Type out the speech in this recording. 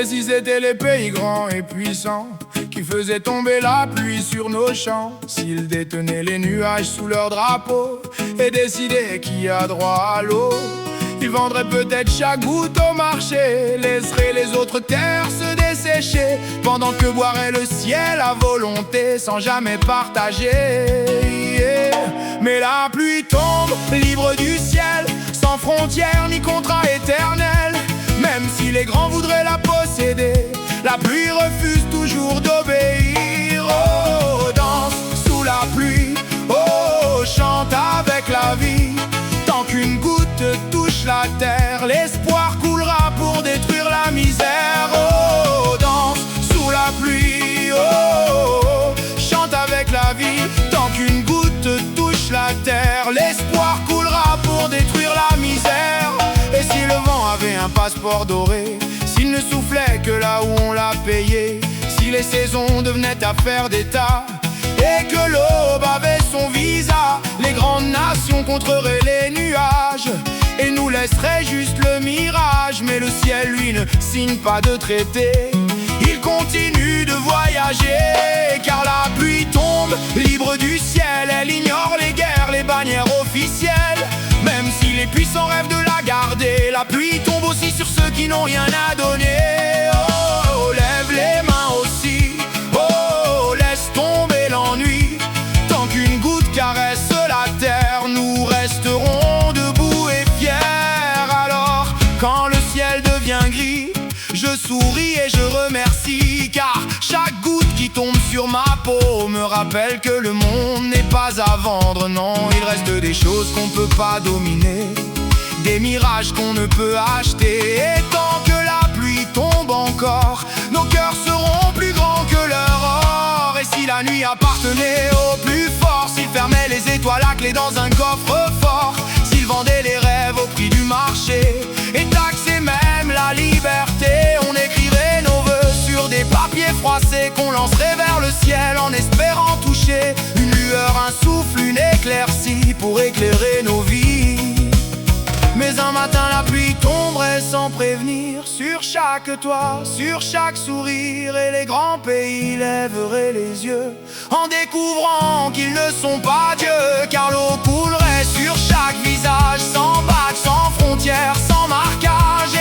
Et si c'était les pays grands et puissants qui faisaient tomber la pluie sur nos champs, s'ils détenaient les nuages sous leur drapeau et décidaient qui a droit à l'eau, ils vendraient peut-être chaque goutte au marché, laisseraient les autres terres se dessécher, pendant que boirait le ciel à volonté sans jamais partager. Mais la pluie tombe, libre du ciel, sans frontières ni contrat éternel. Même si les grands voudraient la posséder, la pluie refuse toujours d'obéir. Oh, danse sous la pluie, oh, chante avec la vie. Tant qu'une goutte touche la terre, l'espoir coulera pour détruire la misère. Oh, danse sous la pluie, oh, chante avec la vie. Tant qu'une goutte touche la terre, l'espoir coulera pour détruire la misère. Et si le vent avait un passeport doré, s'il ne soufflait que là où on l'a payé, si les saisons devenaient affaires d'État et que l'aube avait son visa, les grandes nations contreraient les nuages et nous laisseraient juste le mirage. Mais le ciel, lui, ne signe pas de traité, il continue de voyager. Car la pluie tombe, libre du ciel, elle ignore les guerres, les bannières officielles. Même si les puissants rêvent de la garder, la pluie tombe aussi sur ceux qui n'ont rien à donner. Oh, lève les mains aussi, oh, laisse tomber l'ennui. Tant qu'une goutte caresse la terre, nous resterons debout et fiers. Alors, quand le ciel devient gris, je souris et je remercie, car chaque goutte qui tombe sur ma peau me rappelle que le monde n'est pas à vendre. Non, il reste des choses qu'on peut pas dominer, des mirages qu'on ne peut acheter. Et tant que la pluie tombe encore, nos cœurs seront plus grands que leur or. Et si la nuit appartenait au plus fort, s'il fermait les étoiles à clé dans un coffre-fort, s'il vendait les rêves au prix du marché et taxait même la liberté, on écrirait nos vœux sur des papiers froissés qu'on lancerait vers le ciel en espérant toucher une lueur, un souffle, une éclaircie pour éclairer nos vies. Mais un matin la pluie tomberait sans prévenir sur chaque toit, sur chaque sourire, et les grands pays lèveraient les yeux en découvrant qu'ils ne sont pas Dieu. Car l'eau coulerait sur chaque visage, sans badge, sans frontières, sans marquage.